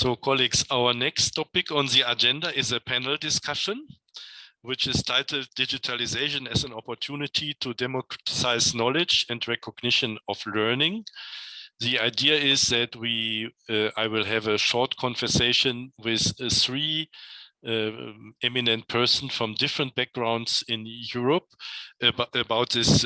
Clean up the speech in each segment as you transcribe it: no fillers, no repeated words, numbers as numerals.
So, colleagues, our next topic on the agenda is a panel discussion, which is titled Digitalization as an Opportunity to Democratize Knowledge and Recognition of Learning. The idea is that I will have a short conversation with three eminent persons from different backgrounds in Europe about this,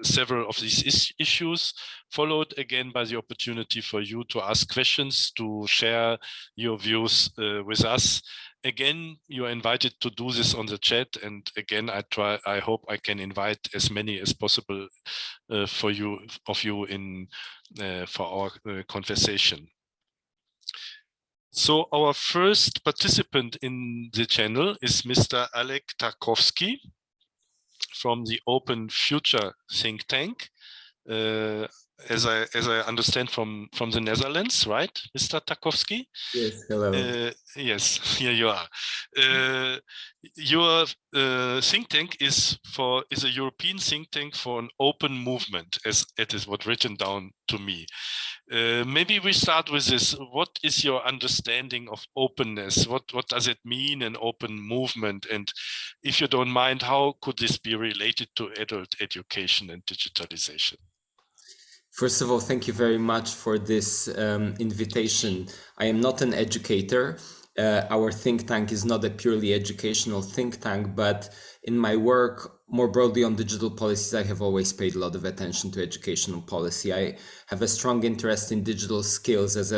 several of these issues, followed again by the opportunity for you to ask questions, to share your views with us. Again, you are invited to do this on the chat, and again, I hope I can invite as many as possible for you for our conversation. So our first participant in the channel is Mr. Alek Tarkowski from the Open Future think tank. As I understand from the Netherlands, right, Mr. Tarkowski? Yes, hello. Yes, here you are. Your think tank is a European think tank for an open movement, as it is what written down to me. Maybe we start with this. What is your understanding of openness? What does it mean, an open movement? And if you don't mind, how could this be related to adult education and digitalization? First of all, thank you very much for this invitation. I am not an educator. Our think tank is not a purely educational think tank, but in my work more broadly on digital policies, I have always paid a lot of attention to educational policy. I have a strong interest in digital skills as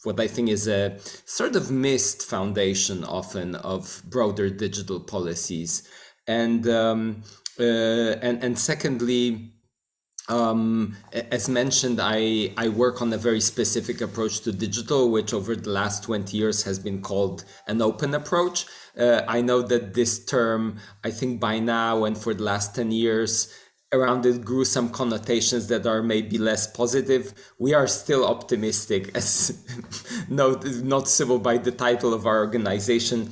what I think is a sort of missed foundation often of broader digital policies. And secondly, as mentioned, I work on a very specific approach to digital, which over the last 20 years has been called an open approach. I know that this term, I think by now and for the last 10 years, around it grew some connotations that are maybe less positive. We are still optimistic, as noticeable by the title of our organization.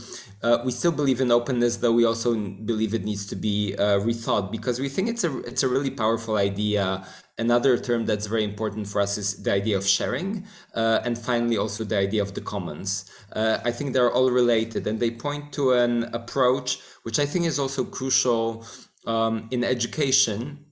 We still believe in openness, though we also believe it needs to be rethought, because we think it's a really powerful idea. Another term that's very important for us is the idea of sharing, and finally also the idea of the commons. I think they're all related, and they point to an approach which I think is also crucial in education,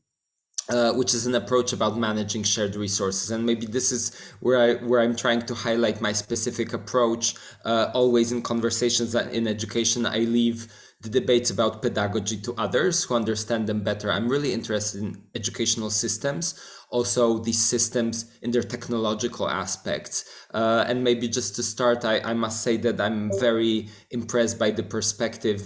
which is an approach about managing shared resources. And maybe this is where I'm trying to highlight my specific approach. Always in conversations in education, I leave the debates about pedagogy to others who understand them better. I'm really interested in educational systems, also these systems in their technological aspects. And maybe just to start, I must say that I'm very impressed by the perspective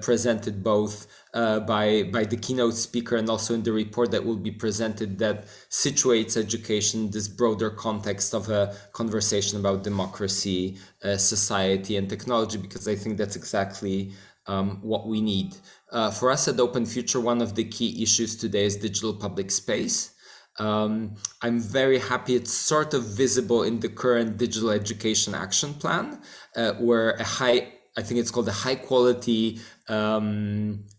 presented both by the keynote speaker and also in the report that will be presented, that situates education in this broader context of a conversation about democracy, society and technology, because I think that's exactly what we need. For us at Open Future, one of the key issues today is digital public space. I'm very happy it's sort of visible in the current digital education action plan, where I think it's called a high quality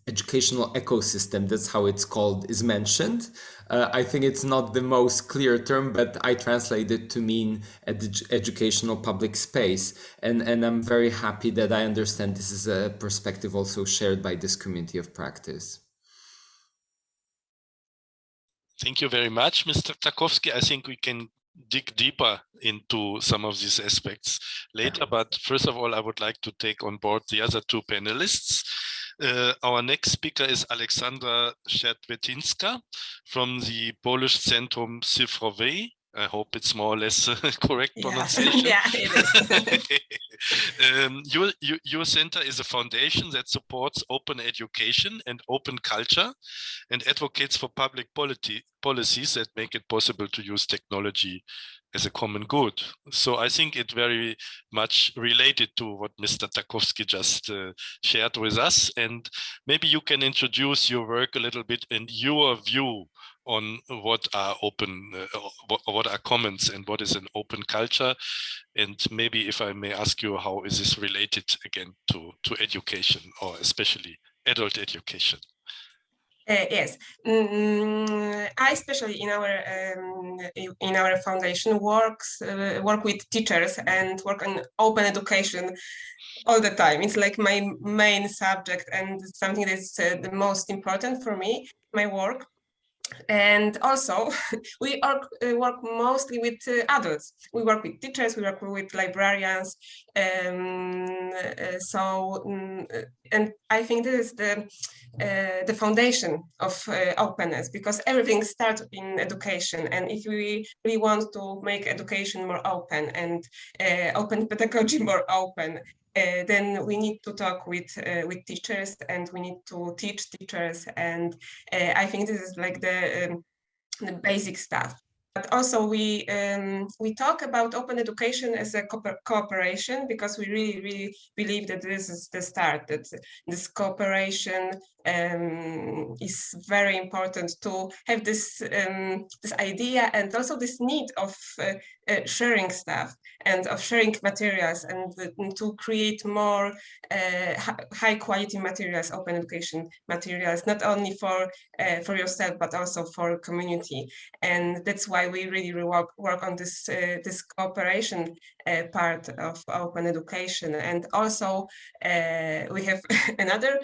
educational ecosystem, that's how it's called, is mentioned. I think it's not the most clear term, but I translate it to mean educational public space. And I'm very happy that I understand this is a perspective also shared by this community of practice. Thank you very much, Mr. Tarkowski. I think we can dig deeper into some of these aspects later, but first of all, I would like to take on board the other two panelists. Our next speaker is Aleksandra Czetwertyńska from the Polish Centrum Cyfrowe. I hope it's more or less correct pronunciation. Yeah, it is. Your center is a foundation that supports open education and open culture and advocates for public policies that make it possible to use technology as a common good. So I think it very much related to what Mr. Tarkowski just shared with us. And maybe you can introduce your work a little bit and your view on what are open, what are commons and what is an open culture. And maybe if I may ask you, how is this related again to education, or especially adult education? Yes, I especially in our foundation work with teachers and work on open education all the time. It's like my main subject and something that's the most important for me, my work. And also, we work mostly with adults. We work with teachers, we work with librarians. And I think this is the foundation of openness, because everything starts in education. And if we really want to make education more open and open pedagogy more open, then we need to talk with teachers, and we need to teach teachers. And I think this is like the basic stuff. But also we talk about open education as a cooperation, because we really believe that this is the start, that this cooperation is very important to have this idea, and also this need of sharing stuff and of sharing materials, and to create more high quality materials, open education materials, not only for yourself but also for community. And that's why we really work on this cooperation part of open education. And also we have another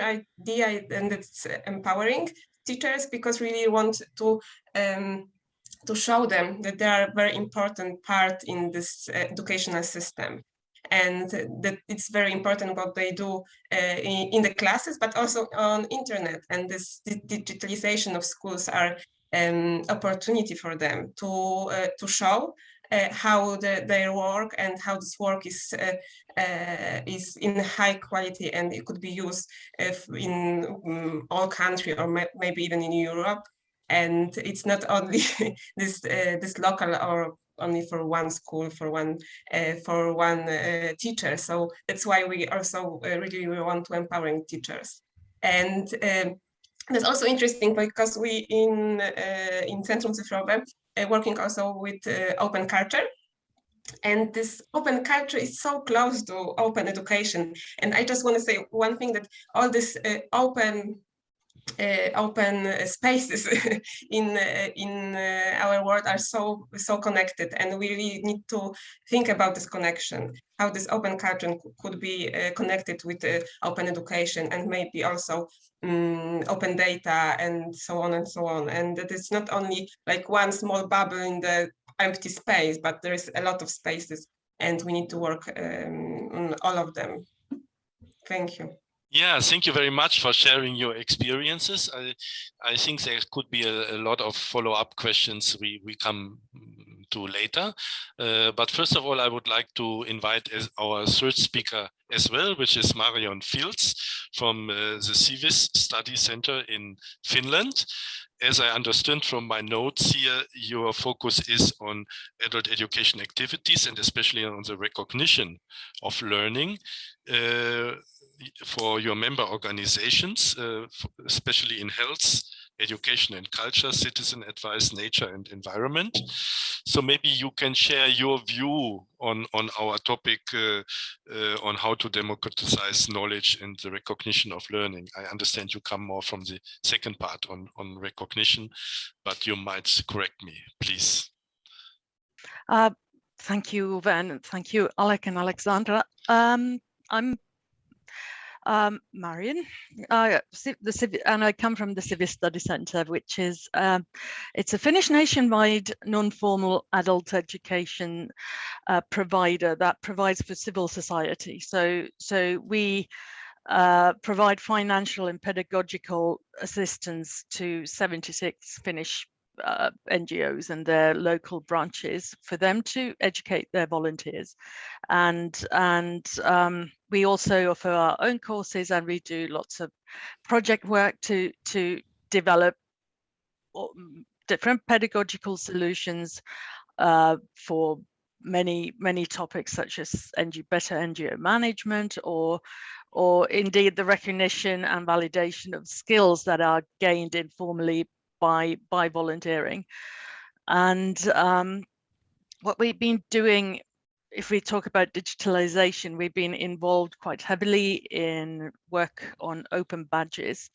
idea, and it's empowering teachers, because we really want to show them that they are a very important part in this educational system, and that it's very important what they do in the classes, but also on internet. And this digitalization of schools are opportunity for them to show how their work and how this work is in high quality, and it could be used in all countries, or maybe even in Europe. And it's not only this local, or only for one school, for one teacher. So that's why we also really want to empowering teachers. And that's also interesting, because we in Centrum Cyfrowe working also with open culture. And this open culture is so close to open education. And I just want to say one thing, that all this open spaces in our world are so connected, and we really need to think about this connection, how this open culture could be connected with open education, and maybe also open data, and so on and so on. And that it's not only like one small bubble in the empty space, but there is a lot of spaces, and we need to work on all of them. Thank you. Yeah, thank you very much for sharing your experiences. I think there could be a lot of follow-up questions we come to later. But first of all, I would like to invite our third speaker as well, which is Marion Fields from the Sivis Study Centre in Finland. As I understand from my notes here, your focus is on adult education activities, and especially on the recognition of learning for your member organizations, especially in health, education and culture, citizen advice, nature and environment. So maybe you can share your view on our topic on how to democratize knowledge and the recognition of learning. I understand you come more from the second part on recognition, but you might correct me, please. Thank you, Uwe, and thank you, Alek and Aleksandra. I'm Marion, and I come from the Sivis Study Centre, which is it's a Finnish nationwide non-formal adult education provider that provides for civil society. So we provide financial and pedagogical assistance to 76 Finnish NGOs and their local branches for them to educate their volunteers, and we also offer our own courses, and we do lots of project work to develop different pedagogical solutions for many topics, such as better NGO management, or indeed the recognition and validation of skills that are gained informally by volunteering. And what we've been doing if we talk about digitalization, we've been involved quite heavily in work on open badges,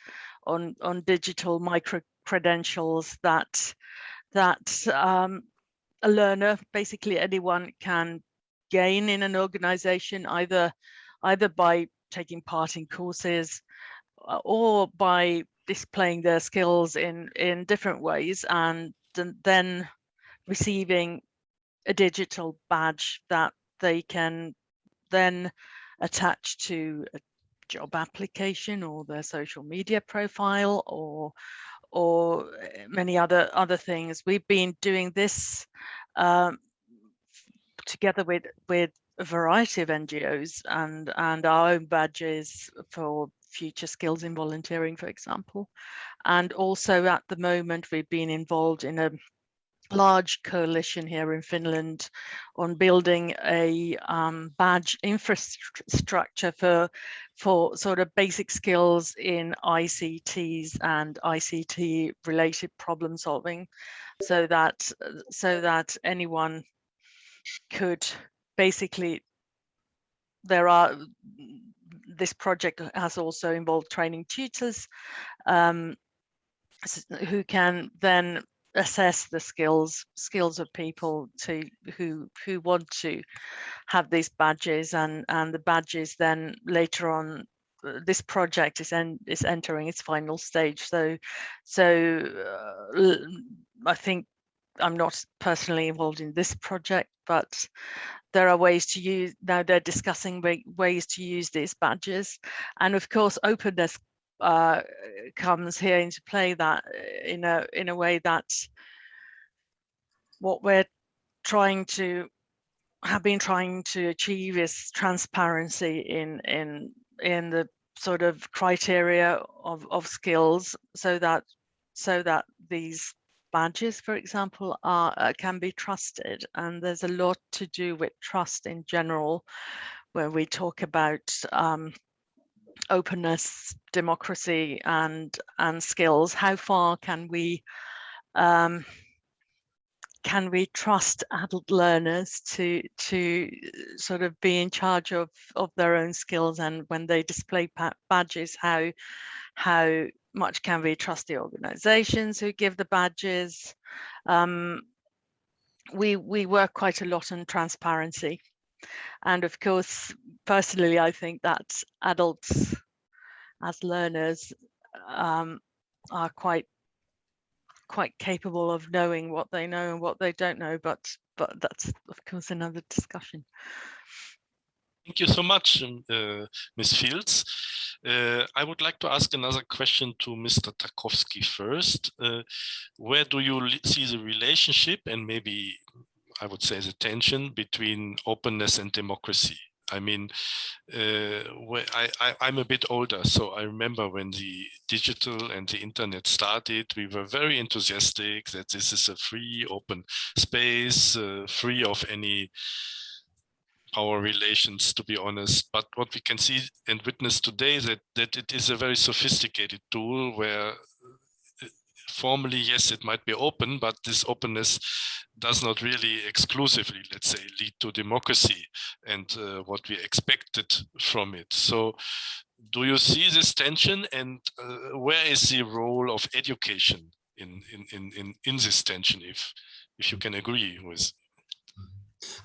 on digital micro credentials that a learner, basically anyone, can gain in an organization, either by taking part in courses or by displaying their skills in different ways, and then receiving a digital badge that they can then attach to a job application or their social media profile or many other things. We've been doing this together with a variety of NGOs and our own badges for future skills in volunteering, for example. And also at the moment, we've been involved in a large coalition here in Finland on building a badge infrastructure for sort of basic skills in ICTs and ICT related problem solving, so that anyone could basically, this project has also involved training tutors who can then assess the skills of people who want to have these badges, and the badges then later on, this project is entering its final stage. So I think I'm not personally involved in this project, but there are ways to use, now they're discussing ways to use these badges. And of course, openness comes here into play, that in a way that what we're have been trying to achieve is transparency in the sort of criteria of skills, so that these badges, for example, can be trusted. And there's a lot to do with trust in general when we talk about openness, democracy, and skills. How far can we trust adult learners to sort of be in charge of their own skills, and when they display badges, how much can we trust the organizations who give the badges? We work quite a lot on transparency, and of course, personally, I think that adults as learners are quite capable of knowing what they know and what they don't know, but that's of course another discussion. Thank you so much, Ms. Fields. I would like to ask another question to Mr. Tarkowski first. Where do you see the relationship, and maybe I would say the tension, between openness and democracy? I mean, I'm a bit older, so I remember when the digital and the internet started, we were very enthusiastic that this is a free, open space, free of any power relations, to be honest. But what we can see and witness today, that it is a very sophisticated tool where formally, yes, it might be open, but this openness does not really exclusively, let's say, lead to democracy and what we expected from it. So do you see this tension, and where is the role of education in this tension, if you can agree with?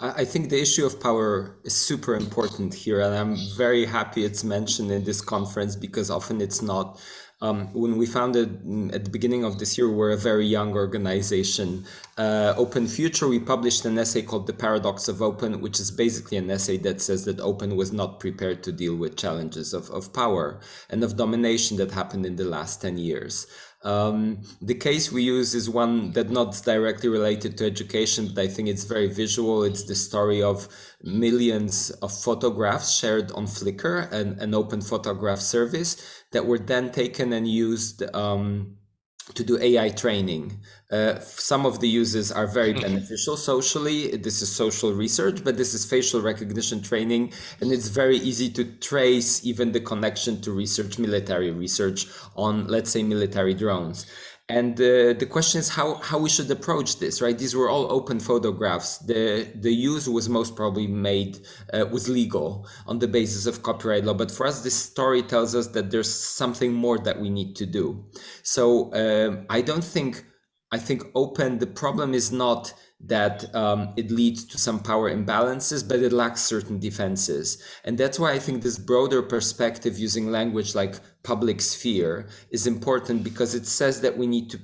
I think the issue of power is super important here, and I'm very happy it's mentioned in this conference, because often it's not. When we founded at the beginning of this year, we're a very young organization. Open Future, we published an essay called The Paradox of Open, which is basically an essay that says that Open was not prepared to deal with challenges of power and of domination that happened in the last 10 years. The case we use is one that not directly related to education, but I think it's very visual. It's the story of millions of photographs shared on Flickr, an open photograph service, that were then taken and used to do AI training. Some of the uses are very beneficial socially. This is social research, but this is facial recognition training, and it's very easy to trace even the connection to research, military research on, let's say, military drones. And the question is how we should approach this, right? These were all open photographs. The use was most probably made, was legal on the basis of copyright law. But for us, this story tells us that there's something more that we need to do. So I think the problem is not that it leads to some power imbalances, but it lacks certain defenses. And that's why I think this broader perspective using language like public sphere is important, because it says that we need to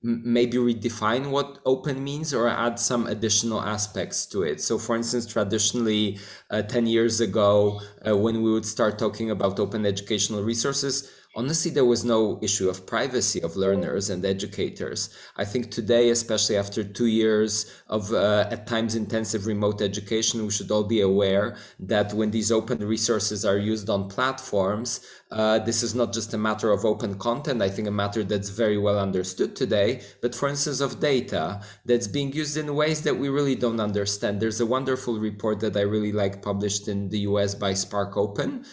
maybe redefine what open means or add some additional aspects to it. So for instance, traditionally 10 years ago, when we would start talking about open educational resources, honestly, there was no issue of privacy of learners and educators. I think today, especially after 2 years of at times intensive remote education, we should all be aware that when these open resources are used on platforms, this is not just a matter of open content, I think a matter that's very well understood today, but for instance of data that's being used in ways that we really don't understand. There's a wonderful report that I really like published in the US by Spark Open.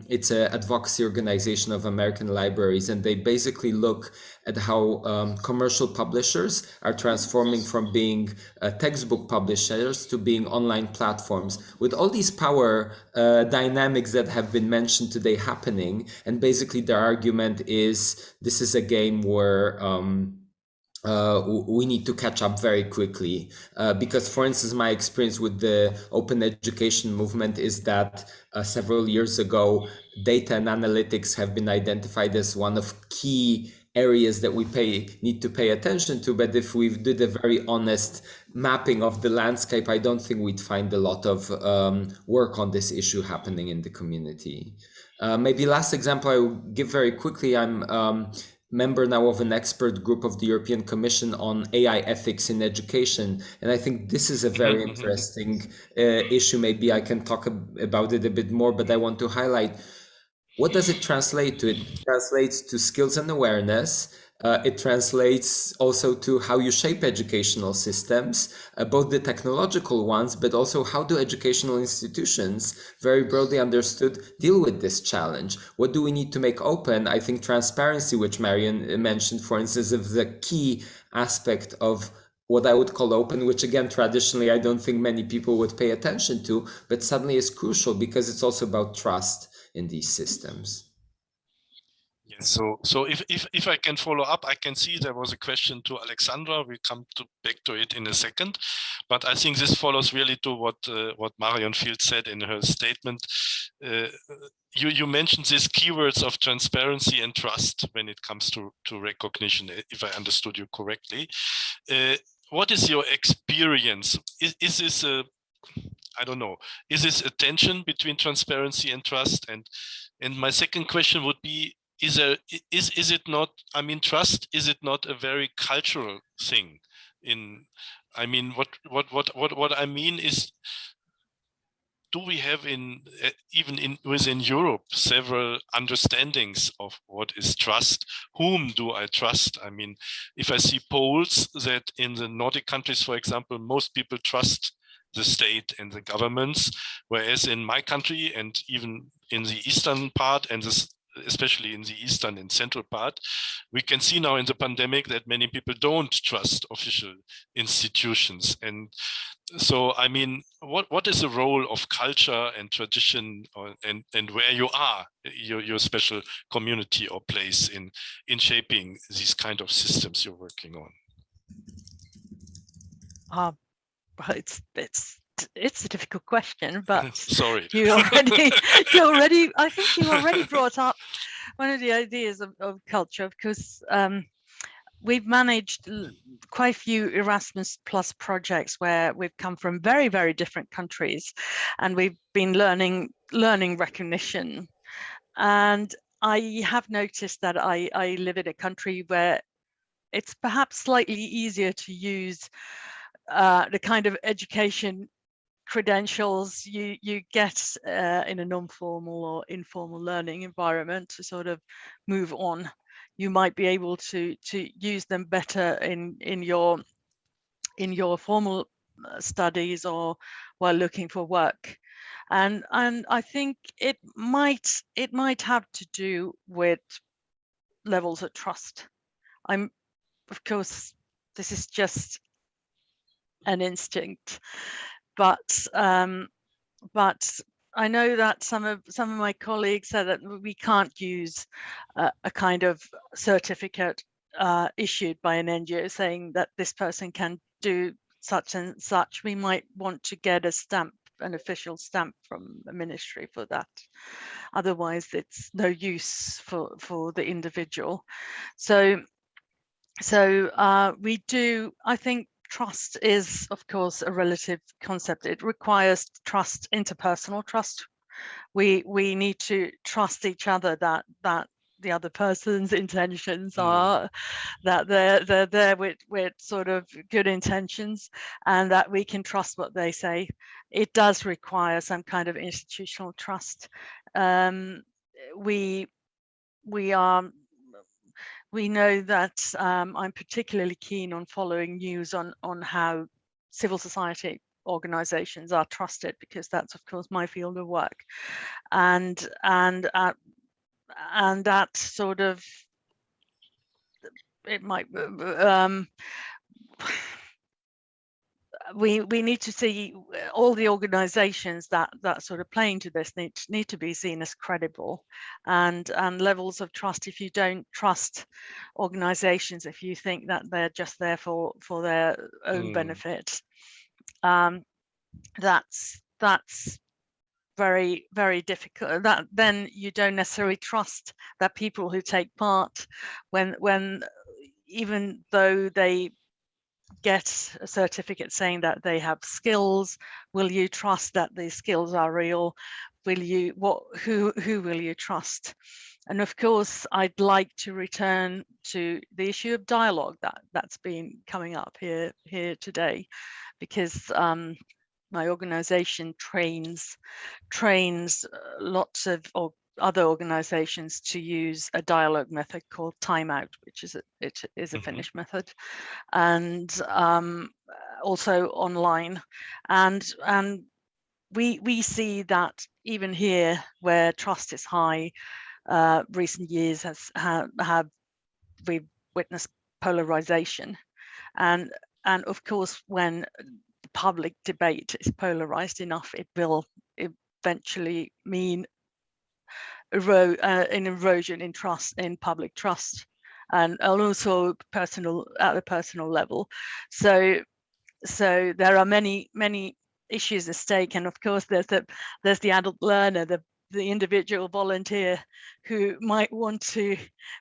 It's an advocacy organization of American libraries, and they basically look at how commercial publishers are transforming from being textbook publishers to being online platforms, with all these power dynamics that have been mentioned today happening. And basically their argument is this is a game where we need to catch up very quickly, because for instance, my experience with the open education movement is that several years ago, data and analytics have been identified as one of key areas that we need to pay attention to. But if we did a very honest mapping of the landscape, I don't think we'd find a lot of work on this issue happening in the community. Maybe last example I will give very quickly. I'm member now of an expert group of the European Commission on AI ethics in education. And I think this is a very interesting issue. Maybe I can talk about it a bit more, but I want to highlight, what does it translate to? It translates to skills and awareness. It translates also to how you shape educational systems, both the technological ones, but also how do educational institutions, very broadly understood, deal with this challenge? What do we need to make open? I think transparency, which Marion mentioned, for instance, is the key aspect of what I would call open, which again, traditionally, I don't think many people would pay attention to, but suddenly is crucial because it's also about trust in these systems. Yes, so if I can follow up, I can see there was a question to Aleksandra. We'll come back to it in a second, but I think this follows really to what Marion Fields said in her statement. You mentioned these keywords of transparency and trust when it comes to recognition, if I understood you correctly. What is your experience? Is this I don't know, is this a tension between transparency and trust? And my second question would be, is it not, I mean, trust, is it not a very cultural thing? I mean, what I mean is, do we have within Europe several understandings of what is trust? Whom do I trust? I mean, if I see polls that in the Nordic countries, for example, most people trust the state and the governments, whereas in my country and even in the eastern part, and especially in the eastern and central part, we can see now in the pandemic that many people don't trust official institutions. And so, I mean, what is the role of culture and tradition, and where you are, your special community or place in shaping these kind of systems you're working on? It's a difficult question, but sorry, I think you already brought up one of the ideas of culture, because we've managed quite a few Erasmus Plus projects where we've come from very, very different countries, and we've been learning recognition. And I have noticed that I live in a country where it's perhaps slightly easier to use the kind of education credentials you get in a non-formal or informal learning environment to sort of move on. You might be able to use them better in your formal studies or while looking for work. And I think it might have to do with levels of trust. of course, this is just an instinct, but I know that some of my colleagues said that we can't use a kind of certificate issued by an NGO saying that this person can do such and such. We might want to get a stamp, an official stamp from a ministry for that. Otherwise, it's no use for the individual. So we do, I think, trust is, of course, a relative concept. It requires trust, interpersonal trust. We need to trust each other that the other person's intentions are that they're there with sort of good intentions, and that we can trust what they say. It does require some kind of institutional trust. We know that I'm particularly keen on following news on how civil society organizations are trusted, because that's, of course, my field of work, and that sort of, it might we need to see all the organizations that sort of play into this need to be seen as credible, and levels of trust. If you don't trust organizations, if you think that they're just there for their own benefit, that's very, very difficult. That then you don't necessarily trust that people who take part, when even though they get a certificate saying that they have skills, will you trust that these skills are real? Who will you trust? And of course, I'd like to return to the issue of dialogue that's been coming up here today, because my organization trains lots of other organizations to use a dialogue method called timeout, which is a Finnish method, and also online. And we see that even here, where trust is high, recent years we've witnessed polarization, and of course, when public debate is polarized enough, it will eventually mean an erosion in trust, in public trust, and also at a personal level. So there are many issues at stake, and of course there's the adult learner, the individual volunteer, who might want to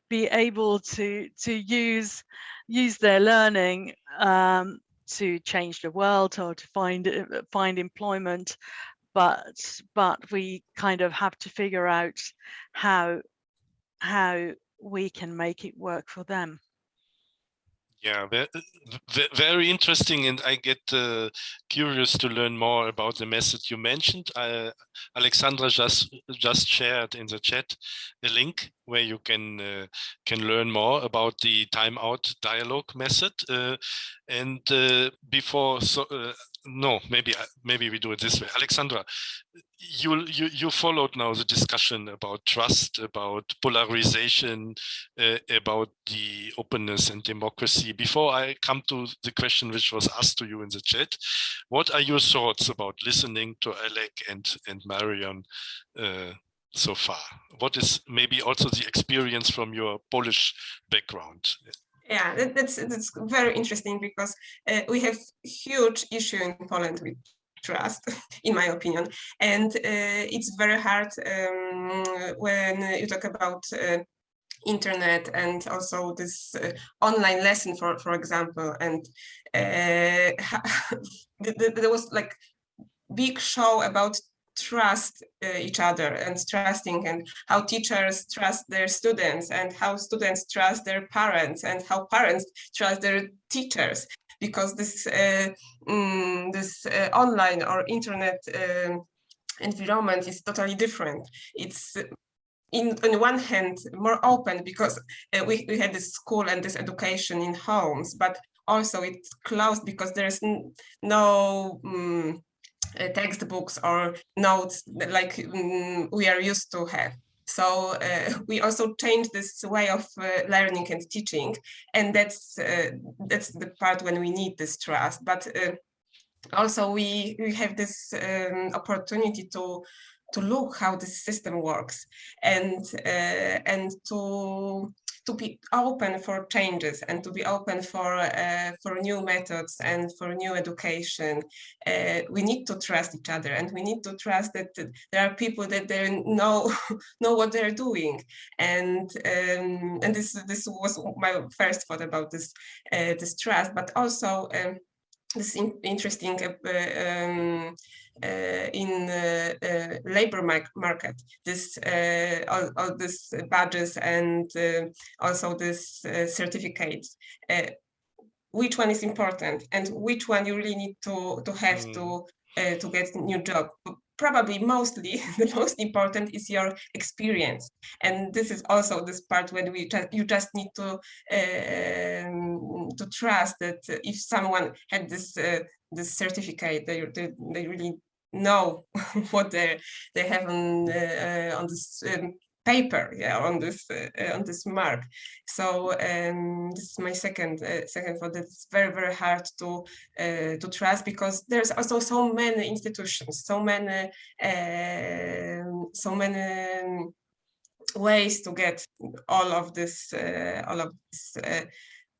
be able to use their learning to change the world or to find employment. But we kind of have to figure out how we can make it work for them. Yeah, very interesting, and I get curious to learn more about the method you mentioned. Alexandra just shared in the chat a link where you can learn more about the timeout dialogue method. And before, no, maybe we do it this way. Alexandra, you followed now the discussion about trust, about polarization, about the openness and democracy. Before I come to the question which was asked to you in the chat, what are your thoughts about listening to Alek and Marion so far? What is maybe also the experience from your Polish background? Yeah, that's very interesting, because we have huge issue in Poland with trust, in my opinion, and it's very hard when you talk about internet and also this online lesson, for example, and there was like big show about trust each other and trusting, and how teachers trust their students, and how students trust their parents, and how parents trust their teachers, because this online or internet environment is totally different. It's on one hand more open, because we had this school and this education in homes, but also it's closed because there's no textbooks or notes like we are used to have. So we also changed this way of learning and teaching, and that's the part when we need this trust. But also we have this opportunity to look how this system works, and to be open for changes, and to be open for new methods and for new education. We need to trust each other, and we need to trust that there are people that they know what they're doing. And this was my first thought about this trust, but also this interesting in labor market, this all these badges and also this certificates. Which one is important, and which one you really need to have to get a new job? Probably mostly the most important is your experience, and this is also this part when you just need to trust that if someone had this certificate, they really know what they have on this paper, on this mark. So this is my second thought. It's very, very hard to trust, because there's also so many institutions, so many ways to get all of this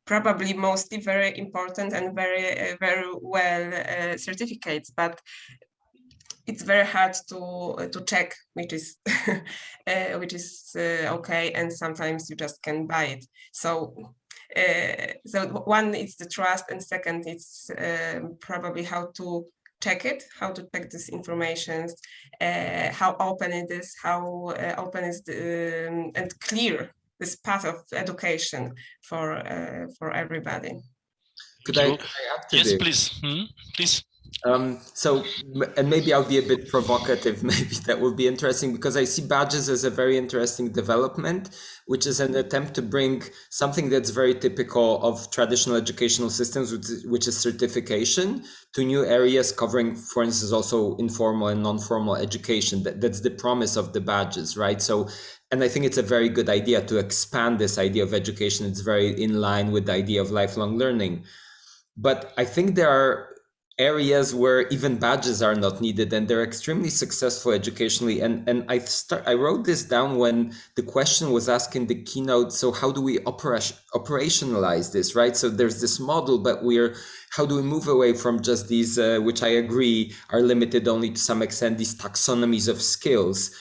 probably mostly very important and very well certificates, but it's very hard to check which is okay, and sometimes you just can buy it. So one is the trust, and second it's probably how to check it, how to check this information, how open it is, how open is and clear this path of education for everybody. Could I add to yes, this? please. Please. So, and maybe I'll be a bit provocative, maybe that will be interesting, because I see badges as a very interesting development, which is an attempt to bring something that's very typical of traditional educational systems, which is certification, to new areas covering, for instance, also informal and non-formal education. That's the promise of the badges, right? So, and I think it's a very good idea to expand this idea of education. It's very in line with the idea of lifelong learning. But I think there are areas where even badges are not needed, and they're extremely successful educationally. And I wrote this down when the question was asked in the keynote. So how do we operationalize this, right? So there's this model, but how do we move away from just these, which I agree are limited only to some extent, these taxonomies of skills,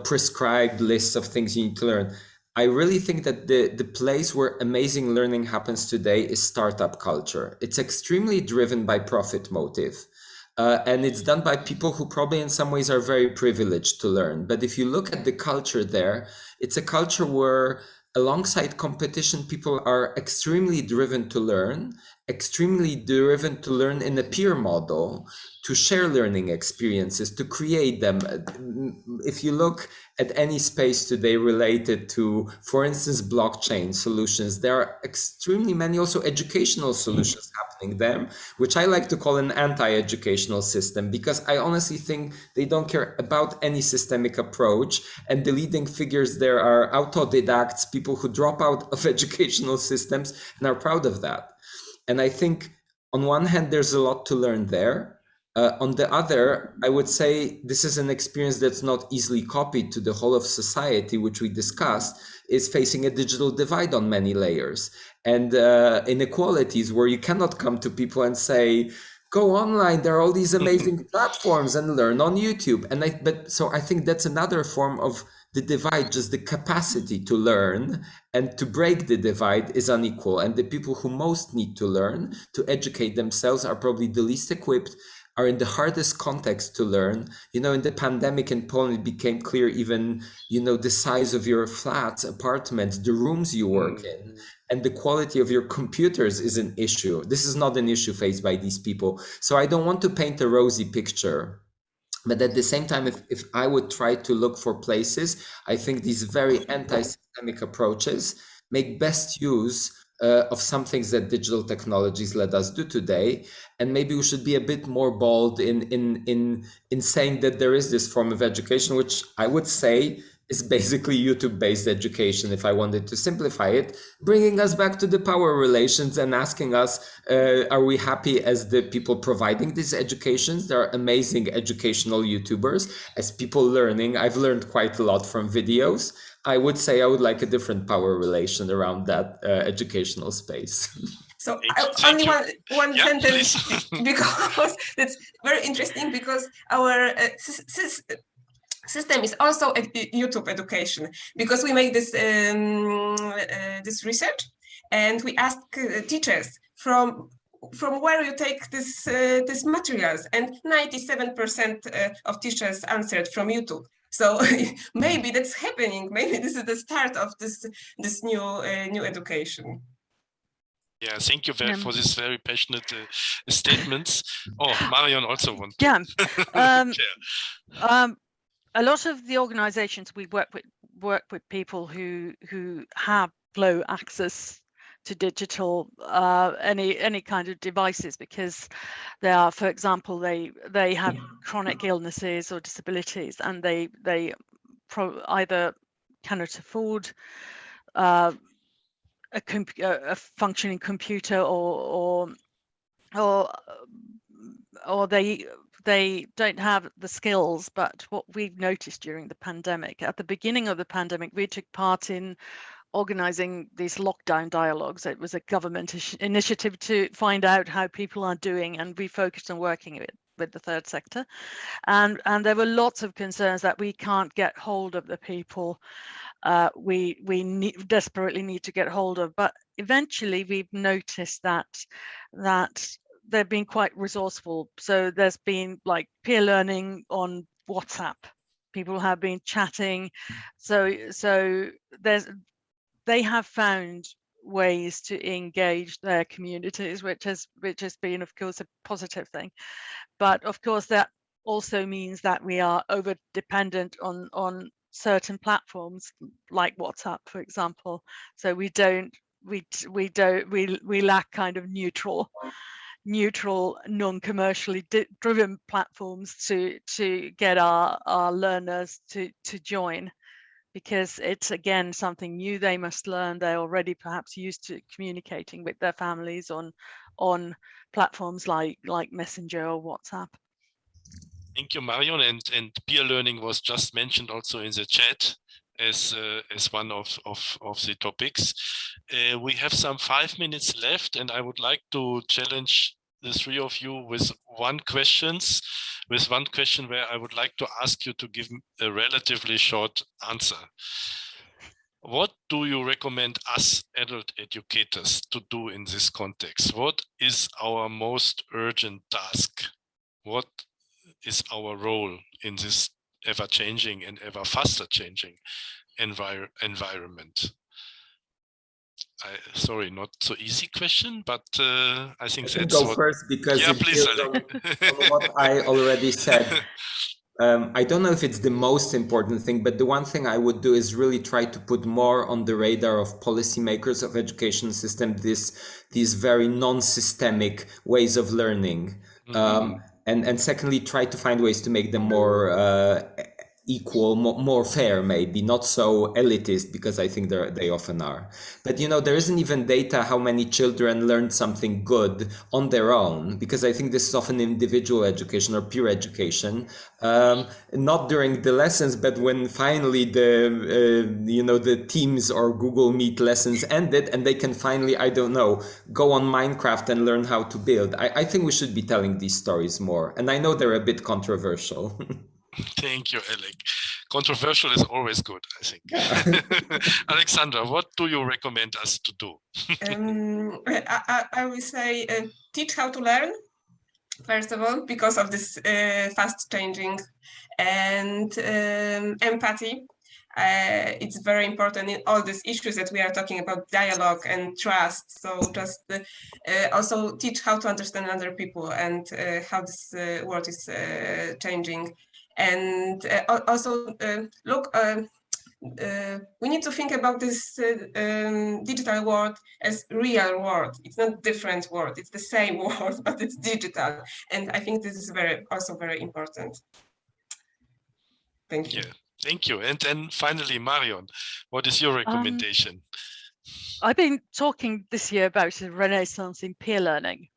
prescribed lists of things you need to learn. I really think that the place where amazing learning happens today is startup culture. It's extremely driven by profit motive. And it's done by people who probably in some ways are very privileged to learn. But if you look at the culture there, it's a culture where alongside competition, people are extremely driven to learn in a peer model, to share learning experiences, to create them. If you look at any space today related to, for instance, blockchain solutions, there are extremely many also educational solutions happening there, which I like to call an anti-educational system, because I honestly think they don't care about any systemic approach. And the leading figures there are autodidacts, people who drop out of educational systems and are proud of that. And I think on one hand, there's a lot to learn there. On the other, I would say this is an experience that's not easily copied to the whole of society, which we discussed, is facing a digital divide on many layers, and inequalities where you cannot come to people and say, go online, there are all these amazing platforms, and learn on YouTube. So I think that's another form of the divide, just the capacity to learn and to break the divide is unequal. And the people who most need to learn, to educate themselves, are probably the least equipped, are in the hardest context to learn. In the pandemic in Poland, it became clear even, the size of your flats, apartments, the rooms you work in, and the quality of your computers is an issue. This is not an issue faced by these people. So I don't want to paint a rosy picture. But at the same time, if I would try to look for places, I think these very anti-systemic approaches make best use of some things that digital technologies let us do today, and maybe we should be a bit more bold in saying that there is this form of education, which I would say is basically YouTube-based education, if I wanted to simplify it, bringing us back to the power relations and asking us, are we happy as the people providing these educations? There are amazing educational YouTubers. As people learning, I've learned quite a lot from videos. I would say I would like a different power relation around that educational space. So Thank only you. one Yeah, sentence, please. because that's very interesting, because our system is also a YouTube education, because we made this this research, and we ask teachers from where you take this materials, and 97% of teachers answered from YouTube. So maybe that's happening. Maybe this is the start of this new education. Yeah, thank you for this very passionate statements. Oh, Marion also wants. Yeah. A lot of the organizations we work with people who have low access to digital any kind of devices, because they are, for example, they have chronic illnesses or disabilities, and they either cannot afford a functioning computer, or they don't have the skills. But what we've noticed during the pandemic, at the beginning of the pandemic, we took part in organizing these lockdown dialogues. It was a government initiative to find out how people are doing, and we focused on working with the third sector. And there were lots of concerns that we can't get hold of the people we desperately need to get hold of. But eventually we've noticed that they've been quite resourceful. So there's been like peer learning on WhatsApp. People have been chatting. So they have found ways to engage their communities, which has been, of course, a positive thing. But of course, that also means that we are over dependent on certain platforms like WhatsApp, for example. So we lack kind of neutral, non-commercially driven platforms to get our learners to join, because it's, again, something new they must learn. They're already perhaps used to communicating with their families on platforms like Messenger or WhatsApp. Thank you, Marion. And peer learning was just mentioned also in the chat as one of the topics. We have some 5 minutes left, and I would like to challenge the three of you with one question where I would like to ask you to give a relatively short answer. What do you recommend us adult educators to do in this context? What is our most urgent task? What is our role in this ever-changing and ever faster changing environment? Sorry, not so easy question, but I think that's go first, because yeah, it please, builds on what I already said. I don't know if it's the most important thing, but the one thing I would do is really try to put more on the radar of policymakers of education system these very non-systemic ways of learning. Mm-hmm. And secondly, try to find ways to make them more equal, more fair, maybe not so elitist, because I think they often are. But there isn't even data how many children learned something good on their own, because I think this is often individual education or peer education, not during the lessons, but when finally the Teams or Google Meet lessons ended, and they can finally, I don't know, go on Minecraft and learn how to build. I think we should be telling these stories more, and I know they're a bit controversial. Thank you, Alek. Controversial is always good, I think. Aleksandra, what do you recommend us to do? I will say teach how to learn, first of all, because of this fast changing, and empathy. It's very important in all these issues that we are talking about, dialogue and trust. So just also teach how to understand other people and how this world is changing. And also look, we need to think about this digital world as real world. It's not different world, it's the same world, but it's digital. And I think this is also very important. Thank you. Yeah, thank you. And then finally, Marion, what is your recommendation? I've been talking this year about a renaissance in peer learning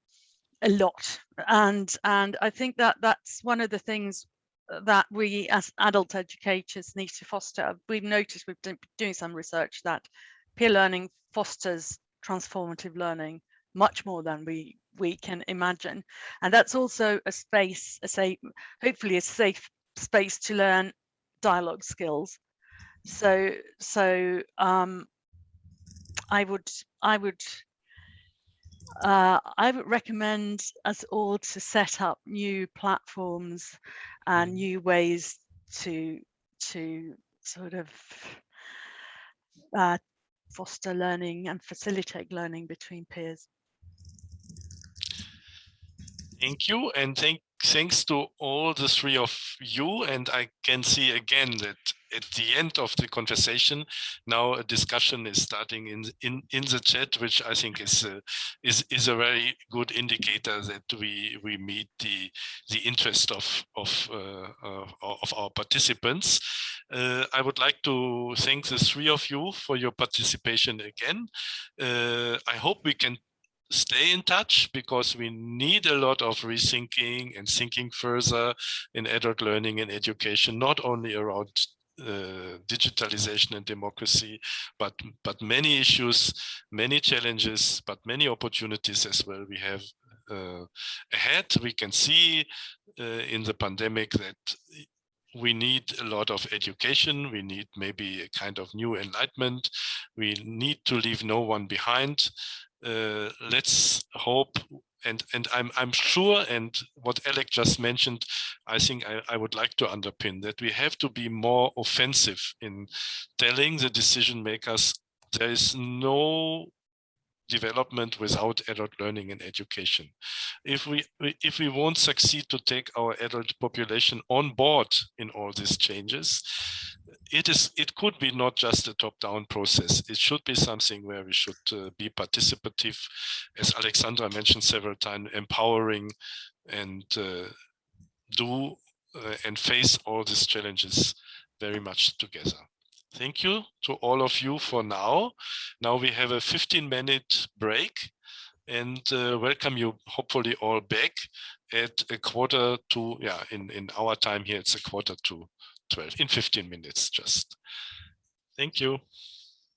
a lot. And I think that that's one of the things that we as adult educators need to foster. We've noticed, we've been doing some research, that peer learning fosters transformative learning much more than we can imagine. And that's also a space, hopefully a safe space to learn dialogue skills. So I would recommend us all to set up new platforms and new ways to sort of foster learning and facilitate learning between peers. Thank you, and thanks to all the three of you. And I can see again that at the end of the conversation, now a discussion is starting in the chat, which I think is a very good indicator that we meet the interest of our participants. I would like to thank the three of you for your participation again. I hope we can stay in touch, because we need a lot of rethinking and thinking further in adult learning and education, not only around digitalization and democracy, but many issues, many challenges, but many opportunities as well we have ahead. We can see in the pandemic that we need a lot of education. We need maybe a kind of new enlightenment. We need to leave no one behind. Let's hope, and I'm sure, and what Alek just mentioned, I think I would like to underpin that we have to be more offensive in telling the decision makers there is no development without adult learning and education. If we won't succeed to take our adult population on board in all these changes, it could be not just a top-down process. It should be something where we should be participative, as Aleksandra mentioned several times, empowering and do and face all these challenges very much together. Thank you to all of you for now. Now we have a 15-minute break, and welcome you hopefully all back at 11:45. Yeah, in our time here, it's 11:45, in 15 minutes just. Thank you.